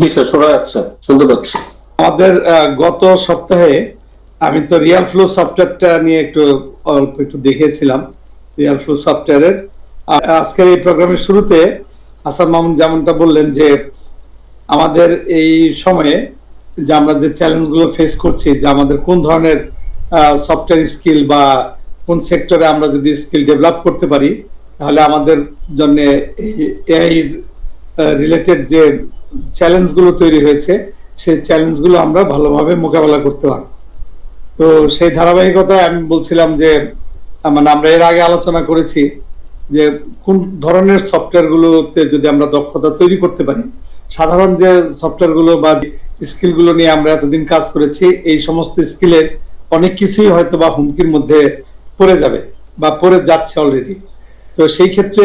জি sir, শোনা যাচ্ছে, শুনতে পাচ্ছি। আমাদের গত সপ্তাহে আমি তো রিয়াল ফ্লো সফটওয়্যারটা নিয়ে অল্প একটু দেখেছিলাম। রিয়াল ফ্লো সফটওয়্যারের আজকের এই প্রোগ্রামের শুরুতে হাসান মামুন যেমনটা বললেন যে আমাদের এই সময়ে যে আমরা যে চ্যালেঞ্জগুলো ফেস করছি, যে আমাদের কোন ধরনের সফটওয়্যার স্কিল বা কোন সেক্টরে আমরা যদি স্কিল ডেভেলপ করতে পারি তাহলে আমাদের জন্য এআই রিলেটেড যে চ্যালেঞ্জগুলো তৈরি হয়েছে সেই চ্যালেঞ্জগুলো আমরা ভালোভাবে মোকাবেলা করতে পারব। তো সেই ধারাবাহিকতায় আমি বলছিলাম যে মানে আমরা এর আগে আলোচনা করেছি যে কোন ধরনের সফটওয়্যারগুলোতে যদি আমরা দক্ষতা তৈরি করতে পারি, সাধারণ যে সফটওয়্যারগুলো বা স্কিলগুলো নিয়ে আমরা এতদিন কাজ করেছি এই সমস্ত স্কিলের অনেক কিছুই হয়তো বা হুমকির মধ্যে পড়ে যাবে বা পড়ে যাচ্ছে অলরেডি। তো সেই ক্ষেত্রে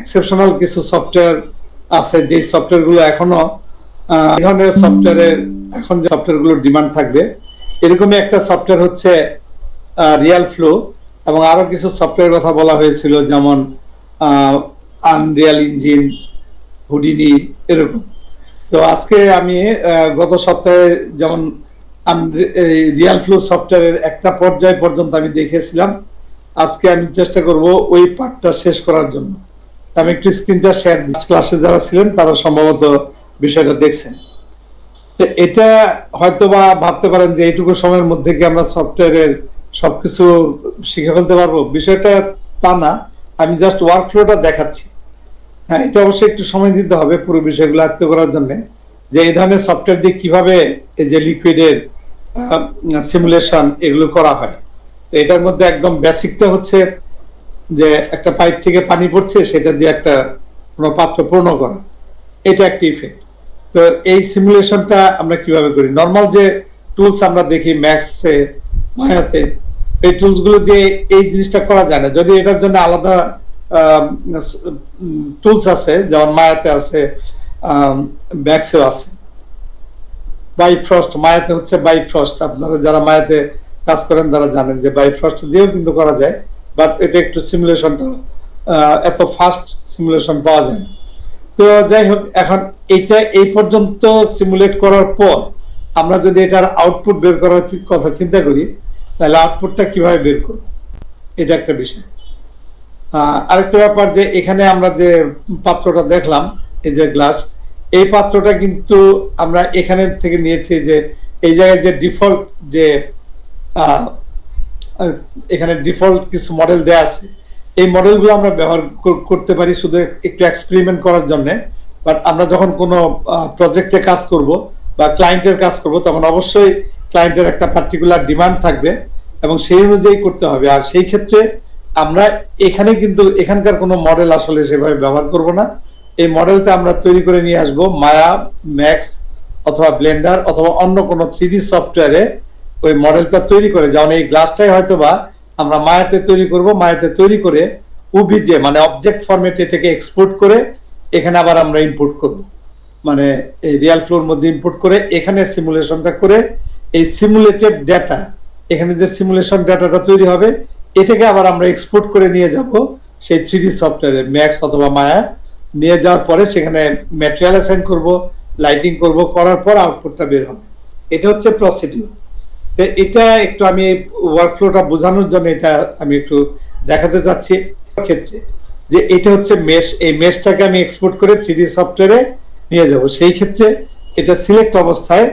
এক্সেপশনাল কিছু সফটওয়্যার আছে যে সফটওয়্যারগুলো এখনো এই ধরনের সফটওয়্যারের এখন যে সফটওয়্যারগুলোর ডিমান্ড থাকবে এরকমই একটা সফটওয়্যার হচ্ছে রিয়াল ফ্লো, এবং আরো কিছু সফটওয়্যার কথা বলা হয়েছিল যেমন আনরিয়াল ইঞ্জিন, হুডিনি, এরকম। তো আজকে আমি গত সপ্তাহে যেমন রিয়াল ফ্লো সফটওয়্যারের একটা পর্যায় পর্যন্ত আমি দেখেছিলাম, আজকে আমি চেষ্টা করব ওই পার্টটা শেষ করার জন্য। আমি একটু স্ক্রিনটা শেয়ার দিচ্ছি, ক্লাসে যারা ছিলেন তারা সম্ভবত বিষয়টা দেখছেন। এটা হয়তো বা ভাবতে পারেন যে এইটুকু সময়ের মধ্যে কি আমরা সফটওয়্যারের সবকিছু শিখে ফেলতে পারবো, বিষয়টা তা না। আমি জাস্ট ওয়ার্ক ফ্লোটা দেখাচ্ছি। হ্যাঁ, এটা অবশ্যই একটু সময় দিতে হবে পুরো বিষয়গুলো আয়ত্ত করার জন্য, যে এই ধরনের সফটওয়্যার দিয়ে কিভাবে এই যে লিকুইডের সিমুলেশন এগুলো করা হয়। তো এটার মধ্যে একদম বেসিকটা হচ্ছে যে একটা পাইপ থেকে পানি পড়ছে সেটা দিয়ে একটা কোনো পাত্র পূর্ণ করা, এটা একটা ইফেক্ট। তো এই সিমুলেশনটা আমরা কিভাবে করি, নর্মাল যে টুলস আমরা দেখি ম্যাক্সে, মায়াতে, এই টুলসগুলো দিয়ে এই জিনিসটা করা যায় না। যদি এটার জন্য আলাদা টুলস আছে, যেমন মায়াতে আছে, ম্যাক্সেও আছে। বাইফ্রস্ট, মায়াতে হচ্ছে বাইফ্রস্ট, আপনারা যারা মায়াতে কাজ করেন তারা জানেন যে বাইফ্রস্ট দিয়েও কিন্তু করা যায়, বাট এটা একটু সিমুলেশনটা এত ফাস্ট সিমুলেশন পাওয়া যায়। তো যাই হোক, এখন এটা এই পর্যন্ত সিমুলেট করার পর আমরা যদি এটার আউটপুট বের করার কথা চিন্তা করি তাহলে আউটপুটটা কিভাবে বের করব, এটা একটা বিষয়। আরেকটা ব্যাপার যে এখানে আমরা যে পাত্রটা দেখলাম, এই যে গ্লাস, এই পাত্রটা কিন্তু আমরা এখানে থেকে নিয়েছি। যে এই জায়গায় যে ডিফল্ট যে এখানে ডিফল্ট কিছু মডেল দেয়া আছে, এই মডেলগুলো আমরা ব্যবহার করতে পারি শুধু একটু এক্সপেরিমেন্ট করার জন্য। বাট আমরা যখন কোনো প্রজেক্টে কাজ করব বা ক্লায়েন্টের কাজ করব তখন অবশ্যই ক্লায়েন্টের একটা পার্টিকুলার ডিমান্ড থাকবে এবং সেই অনুযায়ী করতে হবে। আর সেই ক্ষেত্রে আমরা এখানে কিন্তু এখানকার কোনো মডেল আসলে সেভাবে ব্যবহার করব না। এই মডেলটা আমরা তৈরি করে নিয়ে আসব মায়া, ম্যাক্স অথবা ব্লেন্ডার অথবা অন্য কোনো 3D সফটওয়্যারে ওই মডেলটা তৈরি করে, যেমন এই গ্লাসটাই হয়তো বা আমরা মায়াতে তৈরি করব, মায়াতে তৈরি করে ওবিজে মানে অবজেক্ট ফরম্যাটে এটাকে এক্সপোর্ট করে এখানে আবার আমরা ইম্পোর্ট করব, মানে এই রিয়াল ফ্লোর মধ্যে ইম্পোর্ট করে এখানে সিমুলেশনটা করে এই সিমুলেটেড ডেটা, এখানে যে সিমুলেশন ডেটাটা তৈরি হবে এটাকে আবার আমরা এক্সপোর্ট করে নিয়ে যাব সেই 3D সফটওয়্যারে ম্যাক্স অথবা মায়া। নিয়ে যাওয়ার পরে সেখানে ম্যাটেরিয়াল অ্যাসাইন করব, লাইটিং করব, করার পর আউটপুটটা বের হবে। এটা হচ্ছে প্রসিডিউর। তো এটা একটু আমি ওয়ার্কফ্লোটা বোঝানোর জন্য এটা আমি একটু দেখাতে চাচ্ছি ক্ষেত্রে যে এটা হচ্ছে মেশ, এই মেশটাকে আমি এক্সপোর্ট করে 3D সফটওয়্যারে নিয়ে যাব। সেই ক্ষেত্রে এটা সিলেক্ট অবস্থায়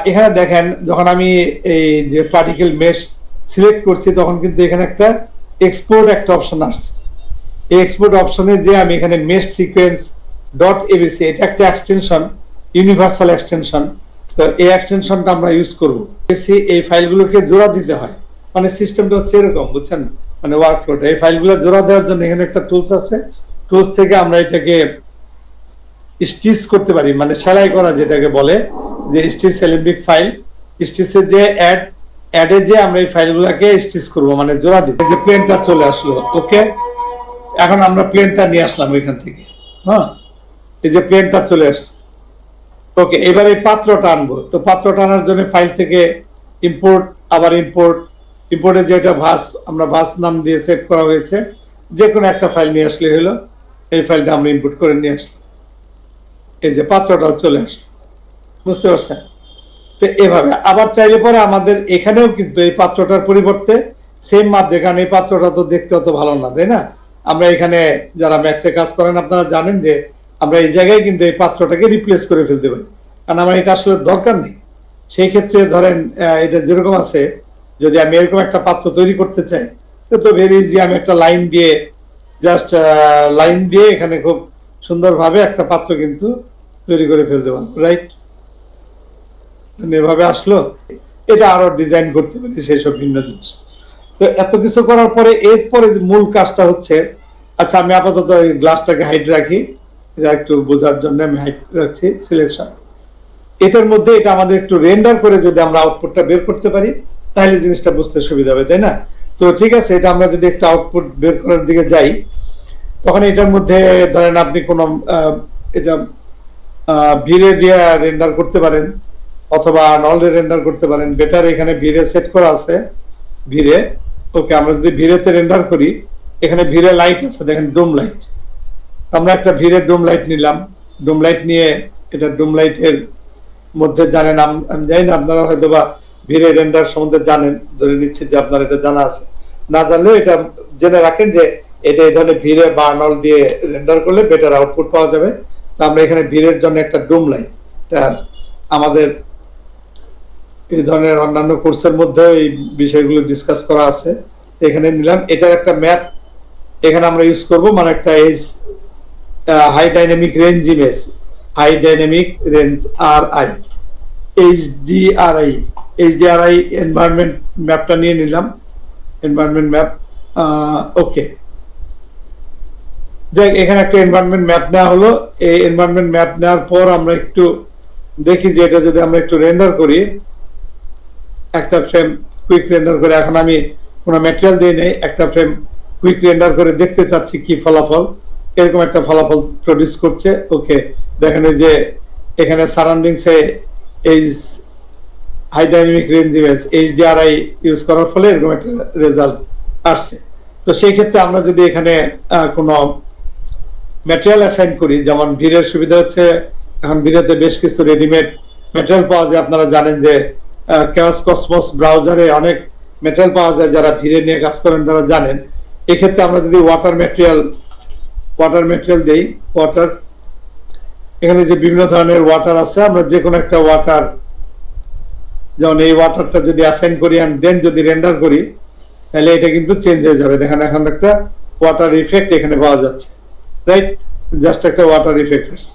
এখানে দেখেন যখন আমি এই যে পার্টিকেল মেশ সিলেক্ট করছি তখন কিন্তু এখানে একটা এক্সপোর্ট একটা অপশন আসছে। এই এক্সপোর্ট অপশনে যে আমি এখানে মেশ সিকোয়েন্স ডট এবিসি, এটা একটা এক্সটেনশন, ইউনিভার্সাল এক্সটেনশন। তো এই এক্সটেনশনটা আমরা ইউজ করব। এই ফাইলগুলোকে জোড়া দিতে হয়, মানে সিস্টেমটা হচ্ছে এরকম, বুঝছেন, মানে ওয়ার্কফ্লোটা। এই ফাইলগুলো জোড়া দেওয়ার জন্য এখানে একটা টুলস আছে, টুলস থেকে আমরা এটাকে স্টিচ করতে পারি, মানে সেলাই করা যেটাকে বলে যে স্টিচ এলিম্বিক ফাইল। স্টিচের যে অ্যাডে যে আমরা এই ফাইলগুলোকে স্টিচ করব, মানে জোড়া দিব। যে প্লেনটা চলে আসলো, ওকে। এখন আমরা প্লেনটা নিয়ে আসলাম এখান থেকে, হ্যাঁ, এই যে প্লেনটা চলে আসছে, ওকে। এবার এই পাত্রটা আনবো, তো পাত্রটা আনার জন্য ফাইল থেকে ইম্পোর্ট, আবার ইম্পোর্টে যেটা ভাস, আমরা ভাস নাম দিয়ে সেভ করা হয়েছে, যে কোনো একটা ফাইল নিয়ে আসলে হলো। এই ফাইলটা আমরা ইম্পোর্ট করে নিয়ে আসলাম। এই যে পাত্রটা চলে আসলো, বুঝতে পারছেন? তো এভাবে আবার চাইলে পরে আমাদের এখানেও কিন্তু এই পাত্রটার পরিবর্তে সেম মাপ দিয়ে, কারণ এই পাত্রটা তো দেখতে অত ভালো না, তাই না? আমরা এখানে যারা ম্যাক্সে কাজ করেন আপনারা জানেন যে আমরা এই জায়গায় কিন্তু এই পাত্রটাকে রিপ্লেস করে ফেলতে পারি, কারণ আমার এটা আসলে দরকার নেই। সেই ক্ষেত্রে ধরেন এটা যেরকম আছে, যদি আমি এরকম একটা পাত্র তৈরি করতে চাই, তো ভেরি ইজি, আমি একটা লাইন দিয়ে জাস্ট লাইন দিয়ে এখানে খুব সুন্দরভাবে একটা পাত্র কিন্তু তৈরি করে ফেলতে পারবো, রাইট? এভাবে আসলো, এটা আরো ডিজাইন করতে পারি সেই সব ভিন্ন জিনিস। তো এত কিছু করার পরে এরপরে যে মূল কাজটা হচ্ছে, আচ্ছা আমি আপাতত এই গ্লাসটাকে হাইড রাখি, এটা একটু বোঝার জন্য আমি হাইড রাখছি সিলেকশন। এটার মধ্যে এটা আমাদের একটু রেন্ডার করে যদি আমরা আউটপুটটা বের করতে পারি, তাহলে জিনিসটা বুঝতে সুবিধা হবে, তাই না? তো ঠিক আছে, এটা আমরা যদি একটা আউটপুট বের করার দিকে যাই, তখন এটার মধ্যে ধরেন আপনি কোন এটা ভিড়ে দিয়ে রেন্ডার করতে পারেন, অথবা নলে রেন্ডার করতে পারেন। বেটার এখানে ভিড়ে সেট করা আছে, ভিড়ে। ওকে, আমরা যদি ভিড়েতে রেন্ডার করি, এখানে ভিড়ে লাইট আছে, দেখেন ডোম লাইট। আমরা একটা ভিড়ে ডোম লাইট নিলাম, ডোম লাইট নিয়ে এটা ডোম লাইটের মধ্যে জানেন, আমি জানি না আপনারা হয়তো বা ভিড়ে রেন্ডার সম্বন্ধে জানেন, ধরে নিচ্ছি যে আপনার এটা জানা আছে। না জানলেও এটা জেনে রাখেন যে এটা এই ধরনের ভিড়ে বা নল দিয়ে রেন্ডার করলে বেটার আউটপুট পাওয়া যাবে। তো আমরা এখানে ভিড়ের জন্য একটা ডোম লাইট, আমাদের এই ধরনের অন্যান্য কোর্সের মধ্যে এই বিষয়গুলো ডিসকাস করা আছে, এখানে নিলাম। এটার একটা ম্যাপ এখানে আমরা ইউজ করব, মানে একটা এজ high dynamic range image, high dynamic range RI, HDRI environment ম্যাপটা নিয়ে নিলাম, এনভায়রনমেন্ট ম্যাপ। ওকে, যাই, এখানে একটা এনভায়রনমেন্ট ম্যাপ নেওয়া হলো। এই এনভায়রনমেন্ট ম্যাপ নেওয়ার পর আমরা একটু দেখি যে এটা যদি আমরা একটু রেন্ডার করি, একটা ফ্রেম কুইক রেন্ডার করে, এখন আমি কোনো ম্যাটেরিয়াল দিয়ে নেই, একটা ফ্রেম কুইক রেন্ডার করে দেখতে চাচ্ছি কি ফলাফল। এরকম একটা ফলাফল প্রডিউস করছে। ওকে, দেখেন যে এখানে সারাউন্ডিংসে এই high dynamic range image HDRI use করার ফলে এরকম একটা রেজাল্ট আসছে। তো সেই ক্ষেত্রে আমরা যদি এখানে কোনো ম্যাটেরিয়াল অ্যাসাইন করি, যেমন ভিড়ের সুবিধা হচ্ছে এখন ভিড়েতে বেশ কিছু রেডিমেড ম্যাটেরিয়াল পাওয়া যায়। আপনারা জানেন যে কেওস কসমস ব্রাউজারে অনেক ম্যাটেরিয়াল পাওয়া যায়, যারা ভিড়ে নিয়ে কাজ করেন তারা জানেন। এক্ষেত্রে আমরা যদি ওয়াটার ম্যাটেরিয়াল দেই, ওয়াটার, এখানে যে বিভিন্ন ধরনের ওয়াটার আছে, আমরা যে কোনো একটা ওয়াটার, যেমন এই ওয়াটারটা যদি অ্যাসাইন করি এন্ড দেন যদি রেন্ডার করি, তাহলে এটা কিন্তু চেঞ্জ হয়ে যাবে। দেখেন এখন একটা ওয়াটার ইফেক্ট এখানে পাওয়া যাচ্ছে, রাইট? জাস্ট একটা ওয়াটার ইফেক্ট আছে।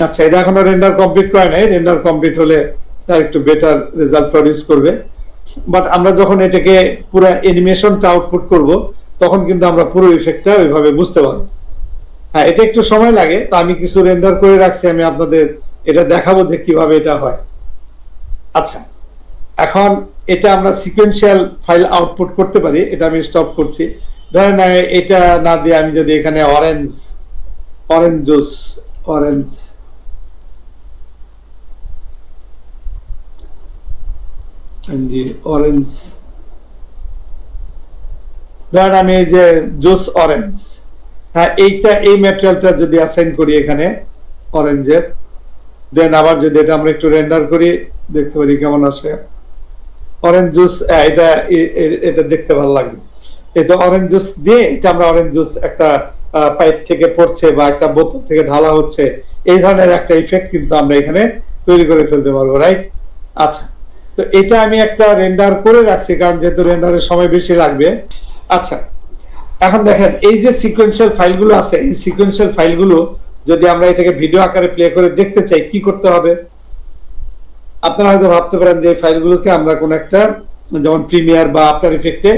আচ্ছা, এটা এখনো রেন্ডার কমপ্লিট করে নাই, রেন্ডার কমপ্লিট হলে তার একটু বেটার রেজাল্ট প্রডিউস করবে। বাট আমরা যখন এটাকে পুরো অ্যানিমেশনটা আউটপুট করব, তখন কিন্তু আমরা পুরো ইফেক্টটা ওইভাবে বুঝতে পারবো। হ্যাঁ, এটা একটু সময় লাগে, তো আমি কিছু রেন্ডার করে রাখছি, আমি আপনাদের এটা দেখাবো যে কিভাবে এটা হয়। আচ্ছা, এখন এটা আমরা সিকোয়েন্সিয়াল ফাইল আউটপুট করতে পারি। এটা আমি স্টপ করছি। ধরেন এটা না দিয়ে আমি যদি এখানে অরেঞ্জ জুস, অরেঞ্জ ধরেন আমি এই যে জুস অরেঞ্জ, হ্যাঁ, এই ম্যাটেরিয়ালটা যদি অ্যাসাইন করি এখানে অরেঞ্জের, দেন আবার যদি এটা আমরা একটু রেন্ডার করি, দেখতে পারি কেমন আসে অরেঞ্জ জুস। এটা দেখতে ভালো লাগবে। এটা অরেঞ্জ জুস দিয়ে, এটা আমরা অরেঞ্জ জুস একটা পাইপ থেকে পড়ছে বা একটা বোতল থেকে ঢালা হচ্ছে, এই ধরনের একটা ইফেক্ট কিন্তু আমরা এখানে তৈরি করে ফেলতে পারবো, রাইট? আচ্ছা, তো এটা আমি একটা রেন্ডার করে রাখছি, কারণ যেহেতু রেন্ডারের সময় বেশি লাগবে। আচ্ছা, এখন দেখেন এই যে সিকোয়েন্সিয়াল ফাইলগুলো আছে, এই সিকোয়েন্সিয়াল ফাইলগুলো যদি আমরা এটাকে ভিডিও আকারে প্লে করে দেখতে চাই, কি করতে হবে? আপনারা হয়তো ভাবতে পারেন যে এই ফাইলগুলোকে আমরা কোন একটা, যেমন প্রিমিয়ার বা আফটার ইফেক্টে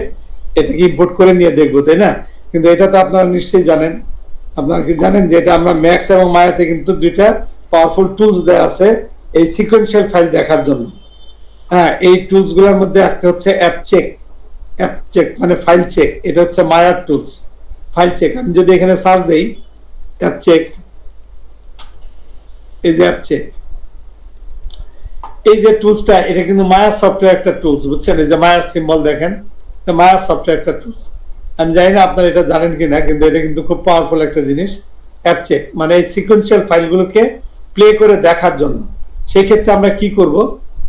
এটাকে ইম্পোর্ট করে নিয়ে দেখবো, তাই না? কিন্তু এটা তো আপনারা নিশ্চয়ই জানেন, আপনারা কি জানেন যে এটা আমরা ম্যাক্স এবং মায়াতে কিন্তু দুইটা পাওয়ারফুল টুলস দেওয়া আছে এই সিকোয়েন্সিয়াল ফাইল দেখার জন্য। হ্যাঁ, এই টুলস গুলোর মধ্যে একটা হচ্ছে অ্যাপ চেক মানে ফাইল চেক। এটা হচ্ছে মায়ার টুলস, ফাইল চেক। আমি যদি এখানে সার্চ দেই অ্যাপ চেক, এই যে অ্যাপ চেক, এই যে টুলসটা, এটা কিন্তু মায়ার সফটওয়্যার একটা টুলস, বুঝছেন? এই যে মায়ার সিম্বল দেখেন, মায়ার সফটওয়্যার একটা টুলস। আমি জানি না আপনারা এটা জানেন কিনা, কিন্তু এটা কিন্তু খুব পাওয়ারফুল একটা জিনিস। অ্যাপচেক, মানে এই সিকোয়েন্সিয়াল ফাইলগুলোকে প্লে করে দেখার জন্য। সেই ক্ষেত্রে আমরা কি করব,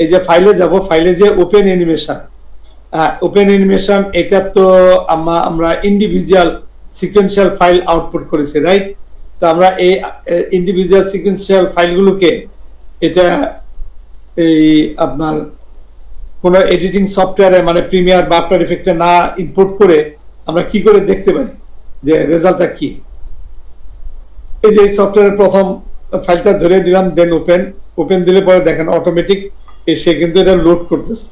এই যে ফাইলে যাব, ফাইলে যে ওপেন অ্যানিমেশন, ওপেন অ্যানিমেশন, এটা তো আমরা ইন্ডিভিজুয়াল সিকোয়েন্সিয়াল ফাইল আউটপুট করেছি, রাইট? তো আমরা এই ইন্ডিভিজুয়াল সিকোয়েন্সিয়াল ফাইলগুলোকে এটা এই আপনার কোনো এডিটিং সফটওয়্যারে মানে প্রিমিয়ার বা আফটার ইফেক্টে না ইম্পোর্ট করে আমরা কি করে দেখতে পারি যে রেজাল্টটা কি। এই যে সফটওয়্যারের প্রথম ফাইলটা ধরে দিলাম, দেন ওপেন দিলে পরে দেখেন অটোমেটিক সে কিন্তু এটা লোড করতেছে,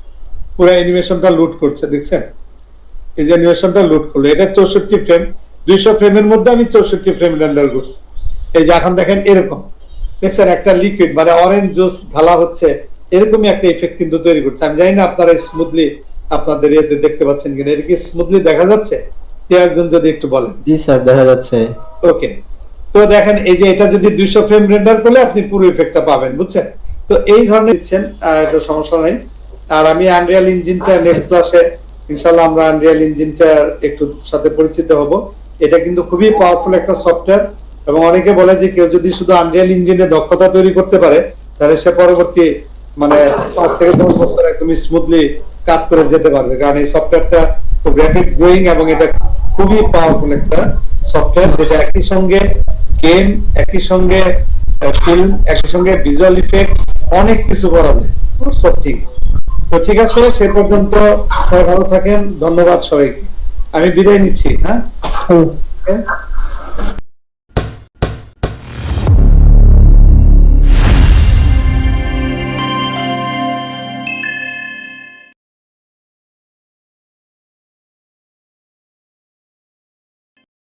পুরো অ্যানিমেশনটা লোড করছে, দেখছেন? এই যে অ্যানিমেশনটা লোড করলো, এটা 64 ফ্রেম, 200 ফ্রেমের মধ্যে আমি 64 ফ্রেম রেন্ডার করছি। এই যে এখন দেখেন এরকম, দেখছেন একটা লিকুইড মানে অরেঞ্জ জুস ঢালা হচ্ছে, এরকমই একটা ইফেক্ট কিন্তু তৈরি করছে। আমি জানি না আপনারা স্মুথলি আপনাদের ইয়েতে দেখতে পাচ্ছেন কিনা, এটা কি স্মুথলি দেখা যাচ্ছে? কেউ একজন যদি একটু বলেন। জি স্যার, দেখা যাচ্ছে। ওকে, তো দেখেন এই যে এটা যদি 200 ফ্রেম রেন্ডার করলে আপনি পুরো ইফেক্টটা পাবেন, বুঝছেন? তো এই ধরনের দিচ্ছেন, এটা সমস্যা নাই। আর আমি আনরিয়াল ইঞ্জিনটা নেক্সট ক্লাসে ইনশাআল্লাহ আমরা আনরিয়াল ইঞ্জিনটার একটু সাথে পরিচিত হব। এটা কিন্তু খুবই পাওয়ারফুল একটা সফটওয়্যার, এবং অনেকে বলে যে কেউ যদি শুধু আনরিয়াল ইঞ্জিনে দক্ষতা তৈরি করতে পারে তাহলে সে পরবর্তী মানে 5 থেকে 10 বছর একদম স্মুথলি কাজ করে যেতে পারবে, কারণ এই সফটওয়্যারটা খুব র্যাপিড গ্রোয়িং এবং এটা খুবই পাওয়ারফুল একটা সফটওয়্যার, যেটা একই সঙ্গে গেম, একই সঙ্গে ফিল্ম, একই সঙ্গে ভিজুয়াল ইফেক্ট, অনেক কিছু করা যায়, সব থিংস। তো ঠিক আছে, সে পর্যন্ত সবাই ভালো থাকেন, ধন্যবাদ সবাইকে, আমি বিদায় নিচ্ছি। হ্যাঁ,